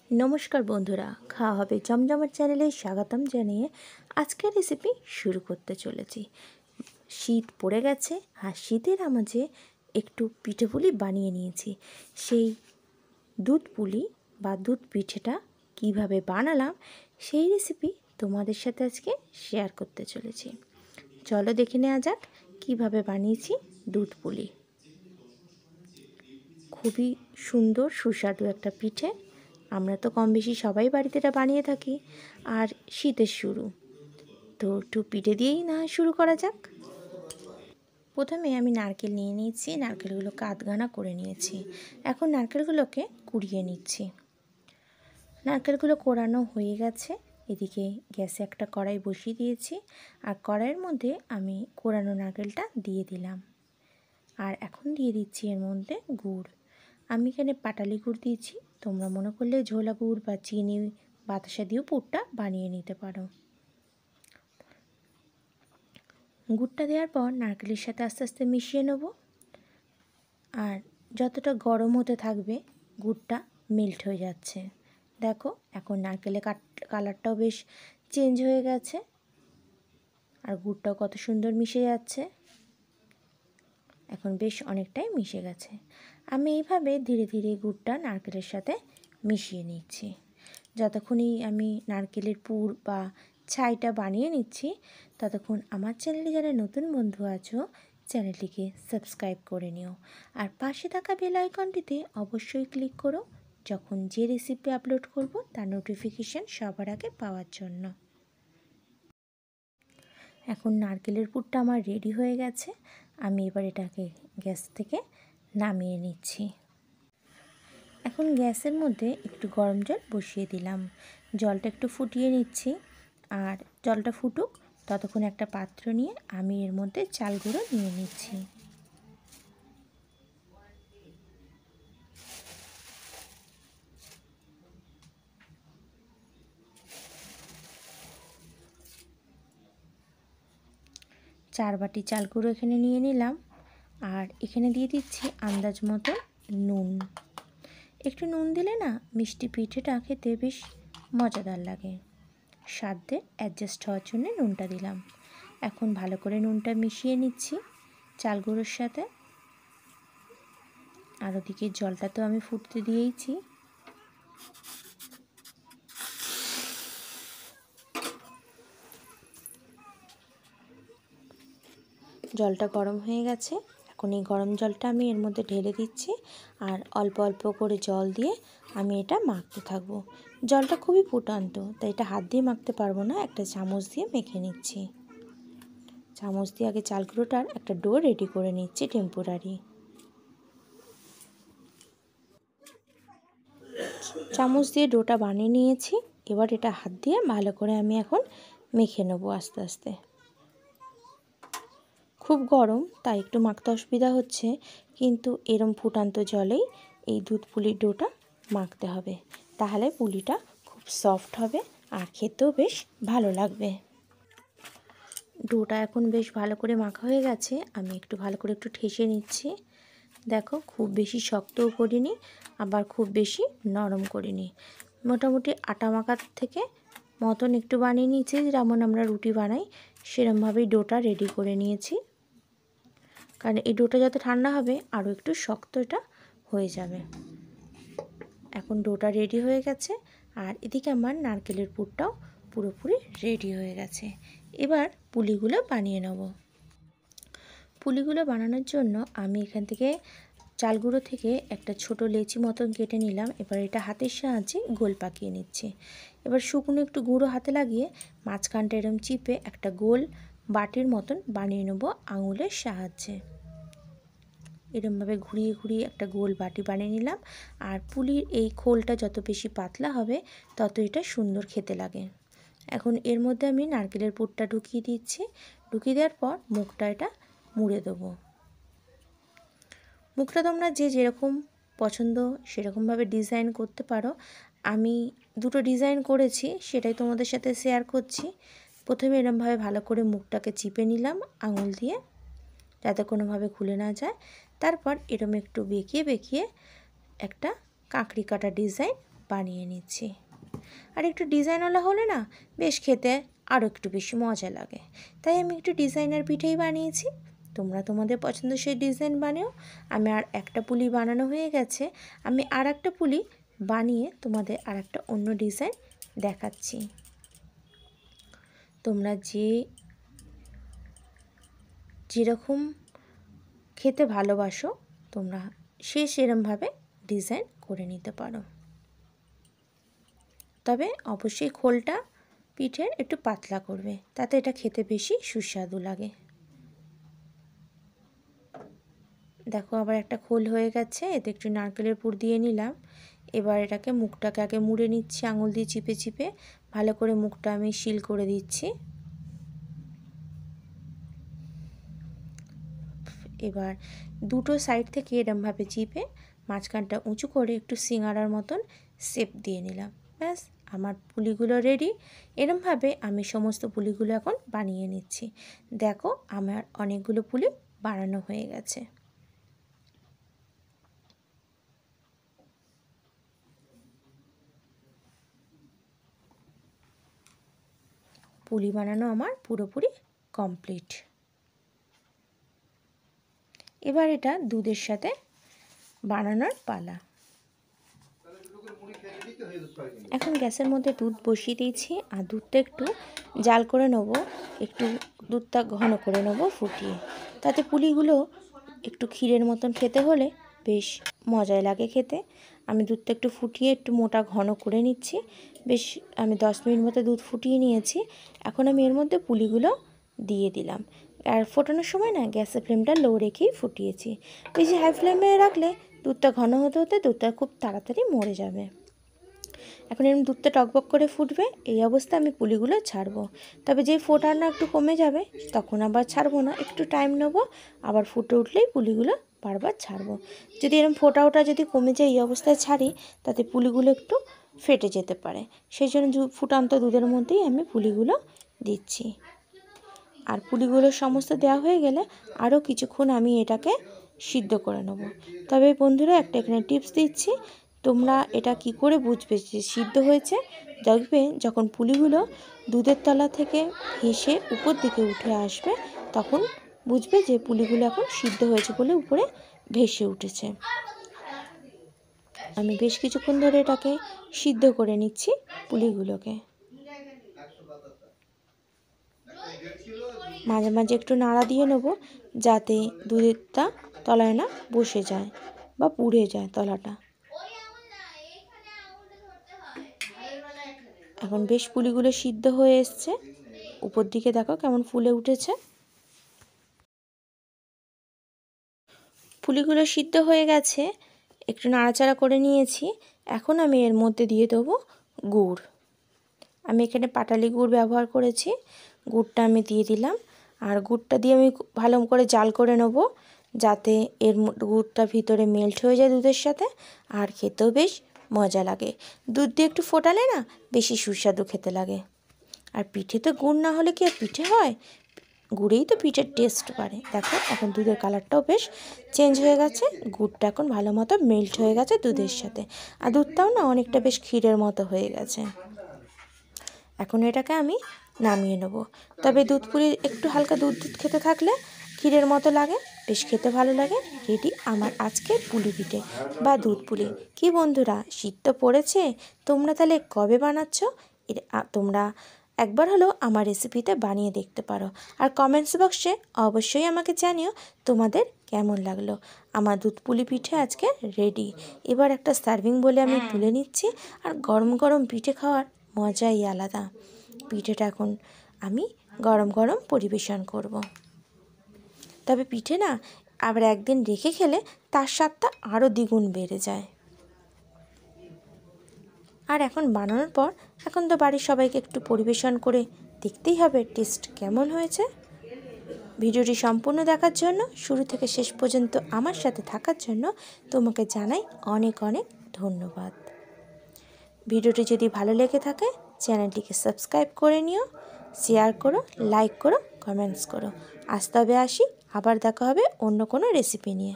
नमस्कार बंधुरा खाওয়া হবে জমজমাট চ্যানেলে স্বাগতম জানিয়ে আজকের রেসিপি শুরু করতে চলেছি। শীত পড়ে গেছে আর শীতের মাঝে একটু পিঠেপুলি বানিয়ে নিয়েছি। সেই দুধ পুলি বা দুধ পিঠেটা কিভাবে বানালাম সেই রেসিপি তোমাদের সাথে আজকে শেয়ার করতে চলেছি। চলো দেখে নেওয়া যাক কিভাবে বানিয়েছি দুধ পুলি। খুবই সুন্দর সুস্বাদু একটা পিঠে। আমরা তো কম বেশি সবাই বাড়িতে এটা বানিয়ে থাকি। আর শীতের শুরু, তো একটু পিঠে দিয়েই না শুরু করা যাক। প্রথমে আমি নারকেল নিয়ে নিয়েছি, নারকেলগুলোকে আধঘানা করে নিয়েছি। এখন নারকেলগুলোকে কুড়িয়ে নিচ্ছি। নারকেলগুলো কোরানো হয়ে গেছে। এদিকে গ্যাসে একটা কড়াই বসিয়ে দিয়েছি আর কড়াইয়ের মধ্যে আমি কোরানো নারকেলটা দিয়ে দিলাম। আর এখন দিয়ে দিচ্ছি এর মধ্যে গুড়। আমি এখানে পাটালি গুড় দিয়েছি, তোমরা মনে করলে ঝোলা গুড় বা চিনি বাতাসা দিয়েও পুরটা বানিয়ে নিতে পারো। গুড়টা দেওয়ার পর নারকেলের সাথে আস্তে আস্তে মিশিয়ে নেব। আর যতটা গরম হতে থাকবে গুড়টা মেল্ট হয়ে যাচ্ছে। দেখো এখন নারকেলের কালারটাও বেশ চেঞ্জ হয়ে গেছে আর গুড়টাও কত সুন্দর মিশে যাচ্ছে। এখন বেশ অনেকটাই মিশে গেছে। আমি এইভাবে ধীরে ধীরে গুড়টা নারকেলের সাথে মিশিয়ে নিচ্ছি। যতক্ষণই আমি নারকেলের পুর বা ছাইটা বানিয়ে নিচ্ছি ততক্ষণ আমার চ্যানেলে যারা নতুন বন্ধু আছো চ্যানেলটিকে সাবস্ক্রাইব করে নিও। আর পাশে থাকা বেল আইকনটিতে অবশ্যই ক্লিক করো, যখন যে রেসিপি আপলোড করব তার নোটিফিকেশান সবার আগে পাওয়ার জন্য। এখন নারকেলের পুরটা আমার রেডি হয়ে গেছে। আমি এবার এটাকে গ্যাস থেকে নামিয়ে নিচ্ছি। এখন গ্যাসের মধ্যে একটু গরম জল বসিয়ে দিলাম। জলটা একটু ফুটিয়ে নিচ্ছি। আর জলটা ফুটুক ততক্ষণ একটা পাত্র নিয়ে আমি এর মধ্যে চাল গুঁড়ো নিয়ে নিচ্ছি। চার বাটি চাল গুঁড়ো এখানে নিয়ে নিলাম। আর এখানে দিয়ে দিচ্ছি আন্দাজ মতো নুন। একটু নুন দিলে না মিষ্টি পিঠেটা খেতে বেশ মজাদার লাগে। স্বাদে অ্যাডজাস্ট হওয়ার জন্য নুনটা দিলাম। এখন ভালো করে নুনটা মিশিয়ে নিচ্ছি চাল গুঁড়োর সাথে। আর ওদিকে জলটা তো আমি ফুটতে দিয়েইছি। জলটা গরম হয়ে গেছে। এখন এই গরম জলটা আমি এর মধ্যে ঢেলে দিচ্ছি আর অল্প অল্প করে জল দিয়ে আমি এটা মাখতে থাকবো। জলটা খুবই ফুটন্ত, তাই এটা হাত দিয়ে মাখতে পারবো না, একটা চামচ দিয়ে মেখে নিচ্ছি। চামচ দিয়ে আগে চাল গুঁড়োটার একটা ডো রেডি করে নিচ্ছি টেম্পোরারি। চামচ দিয়ে ডোটা বানিয়ে নিয়েছি। এবার এটা হাত দিয়ে ভালো করে আমি এখন মেখে নেবো আস্তে আস্তে। খুব গরম তাই একটু মাখতে অসুবিধা হচ্ছে, কিন্তু এরম ফুটান্ত জলেই এই দুধ পুলির ডোটা মাখতে হবে, তাহলে পুলিটা খুব সফট হবে আর খেতেও বেশ ভালো লাগবে। ডোটা এখন বেশ ভালো করে মাখা হয়ে গেছে। আমি একটু ভালো করে একটু ঠেসে নিচ্ছি। দেখো খুব বেশি শক্তও করিনি আবার খুব বেশি নরম করিনি, মোটামুটি আটা মাখার থেকে মতন একটু বানিয়ে নিয়েছি, যেমন আমরা রুটি বানাই সেরমভাবেই ডোটা রেডি করে নিয়েছি। কারণ এই ডোটা যত ঠান্ডা হবে আরও একটু শক্ত এটা হয়ে যাবে। এখন ডোটা রেডি হয়ে গেছে আর এদিকে আমার নারকেলের পুরটাও পুরোপুরি রেডি হয়ে গেছে। এবার পুলিগুলো বানিয়ে নেব। পুলিগুলো বানানোর জন্য আমি এখান থেকে চাল গুঁড়ো থেকে একটা ছোট লেচি মতন কেটে নিলাম। এবার এটা হাতের সাহায্যে গোল পাকিয়ে নিচ্ছি। এবার শুকনো একটু গুঁড়ো হাতে লাগিয়ে মাঝখানটা এরম চিপে একটা গোল বাটির মতন বানিয়ে নেব আঙুলের সাহায্যে। এরমভাবে ঘুরিয়ে ঘুরিয়ে একটা গোল বাটি বানিয়ে নিলাম। আর পুলির এই খোলটা যত বেশি পাতলা হবে তত এটা সুন্দর খেতে লাগে। এখন এর মধ্যে আমি নারকেলের পুরটা ঢুকিয়ে দিচ্ছি। ঢুকিয়ে দেওয়ার পর মুখটা এটা মুড়ে দেবো। মুখটা তোমরা যে যেরকম পছন্দ সেরকমভাবে ডিজাইন করতে পারো। আমি দুটো ডিজাইন করেছি, সেটাই তোমাদের সাথে শেয়ার করছি। প্রথমে এরমভাবে ভালো করে মুখটাকে চিপে নিলাম আঙুল দিয়ে, যাতে কোনোভাবে খুলে না যায়। তারপর এরম একটু বেঁকিয়ে বেঁকিয়ে একটা কাঁকড়ি কাটা ডিজাইন বানিয়ে নিচ্ছি। আর একটু ডিজাইনওয়ালা হলে না বেশ খেতে আরও একটু বেশি মজা লাগে, তাই আমি একটু ডিজাইনার পিঠেই বানিয়েছি। তোমরা তোমাদের পছন্দসই ডিজাইন বানিও। আমি আর একটা পুলি বানানো হয়ে গেছে, আমি আর একটা পুলি বানিয়ে তোমাদের আর একটা অন্য ডিজাইন দেখাচ্ছি। তোমরা যেরকম খেতে ভালোবাসো তোমরা সেরমভাবে ডিজাইন করে নিতে পারো। তবে অবশ্যই খোলটা পিঠের একটু পাতলা করবে, তাতে এটা খেতে বেশি সুস্বাদু লাগে। দেখো আবার একটা খোল হয়ে গেছে, এতে একটু নারকেলের পুর দিয়ে নিলাম। এবার এটাকে মুখটাকে আগে মুড়ে নিচ্ছি, আঙুল দিয়ে চিপে চিপে ভালো করে মুখটা আমি সিল করে দিচ্ছি। এবার দুটো সাইড থেকে এরমভাবে চিপে মাঝখানটা উঁচু করে একটু সিঙ্গারার মতন শেপ দিয়ে নিলাম। ব্যাস আমার পুলিগুলো রেডি। এরমভাবে আমি সমস্ত পুলিগুলো এখন বানিয়ে নিচ্ছি। দেখো আমার অনেকগুলো পুলি বানানো হয়ে গেছে। পুলি বানানো আমার পুরোপুরি কমপ্লিট। এবার এটা দুধের সাথে বানানোর পালা। এখন গ্যাসের মধ্যে দুধ বসিয়ে দিয়েছি, আর দুধটা একটু জাল করে নেবো, একটু দুধটা ঘন করে নেবো ফুটিয়ে। তাতে পুলিগুলো একটু ক্ষীরের মতন খেতে হলে বেশ মজাই লাগে খেতে। আমি দুধটা একটু ফুটিয়ে একটু মোটা ঘন করে নিচ্ছি। বেশ আমি 10 মিনিট মতো দুধ ফুটিয়ে নিয়েছি। এখন আমি এর মধ্যে পুলিগুলো দিয়ে দিলাম। আর ফোটানোর সময় না গ্যাসের ফ্লেমটা লো রেখেই ফুটিয়েছি। বেশি হাই ফ্লেমে রাখলে দুধটা ঘন হতে হতে দুধটা খুব তাড়াতাড়ি মরে যাবে। এখন এরকম দুধটা টকবক করে ফুটবে, এই অবস্থায় আমি পুলিগুলো ছাড়বো। তবে যেই ফোটানো একটু কমে যাবে তখন আবার ছাড়বো না, একটু টাইম নেবো, আবার ফুটে উঠলেই পুলিগুলো বারবার ছাড়বো। যদি এরকম ফোটা যদি কমে যায় এই অবস্থায় ছাড়ি, তাতে পুলিগুলো একটু ফেটে যেতে পারে। সেই জন্য ফুটান্ত দুধের মধ্যেই আমি পুলিগুলো দিচ্ছি। আর পুলিগুলো সমস্ত দেওয়া হয়ে গেলে আরও কিছুক্ষণ আমি এটাকে সিদ্ধ করে নেব। তবে বন্ধুরা একটা এখানে টিপস দিচ্ছি, তোমরা এটা কি করে বুঝবে যে সিদ্ধ হয়েছে? দেখবে যখন পুলিগুলো দুধের তলা থেকে ভেসে উপর দিকে উঠে আসবে তখন বুঝবে যে পুলিগুলো এখন সিদ্ধ হয়েছে বলে উপরে ভেসে উঠেছে। আমি বেশ কিছুক্ষণ ধরে এটাকে সিদ্ধ করে নিচ্ছি পুলিগুলোকে। মাঝে মাঝে একটু নাড়া দিয়ে নেব যাতে দুধেরটা তলায় না বসে যায় বা পুড়ে যায় তলাটা। এখন বেশ পুলিগুলো সিদ্ধ হয়ে এসছে, উপর দিকে দেখো কেমন ফুলে উঠেছে। পুলিগুলো সিদ্ধ হয়ে গেছে, একটু নাড়াচাড়া করে নিয়েছি। এখন আমি এর মধ্যে দিয়ে দেবো গুড়। আমি এখানে পাটালি গুড় ব্যবহার করেছি, গুড়টা আমি দিয়ে দিলাম। আর গুড়টা দিয়ে আমি ভালো করে জাল করে নেব যাতে এর গুড়টা ভিতরে মেল্ট হয়ে যায় দুধের সাথে, আর খেতেও বেশ মজা লাগে। দুধ দিয়ে একটু ফোটালে না বেশি সুস্বাদু খেতে লাগে। আর পিঠে তো গুড় না হলে কি আর পিঠে হয়? গুড়েই তো পিঠের টেস্ট বাড়ে। দেখো এখন দুধের কালারটাও বেশ চেঞ্জ হয়ে গেছে, গুড়টা এখন ভালো মতো মেল্ট হয়ে গেছে দুধের সাথে, আর দুধটাও না অনেকটা বেশ ক্ষীরের মতো হয়ে গেছে। এখন এটাকে আমি নামিয়ে নেব। তবে দুধ পুলি একটু হালকা দুধ খেতে থাকলে ক্ষীরের মতো লাগে, বেশ খেতে ভালো লাগে। রেডি আমার আজকের পুলি পিঠে বা দুধ পুলি। কি বন্ধুরা, শীত তো পড়েছে, তোমরা তাহলে কবে বানাচ্ছ? তোমরা একবার হলেও আমার রেসিপিতে বানিয়ে দেখতে পারো। আর কমেন্টস বক্সে অবশ্যই আমাকে জানিও তোমাদের কেমন লাগলো। আমার দুধ পুলি পিঠে আজকে রেডি। এবার একটা সার্ভিং বলে আমি তুলে নিচ্ছি। আর গরম গরম পিঠে খাওয়ার মজাই আলাদা। পিঠেটা এখন আমি গরম গরম পরিবেশন করব। তবে পিঠে না আবার একদিন রেখে খেলে তার স্বাদটা আরও দ্বিগুণ বেড়ে যায়। আর এখন বানানোর পর এখন তো বাড়ির সবাইকে একটু পরিবেশন করে দেখতেই হবে টেস্ট কেমন হয়েছে। ভিডিওটি সম্পূর্ণ দেখার জন্য, শুরু থেকে শেষ পর্যন্ত আমার সাথে থাকার জন্য তোমাকে জানাই অনেক অনেক ধন্যবাদ। ভিডিওটি যদি ভালো লেগে থাকে চ্যানেলটিকে সাবস্ক্রাইব করে নিও, শেয়ার করো, লাইক করো, কমেন্টস করো। আজ তবে আসি, আবার দেখা হবে অন্য কোনো রেসিপি নিয়ে।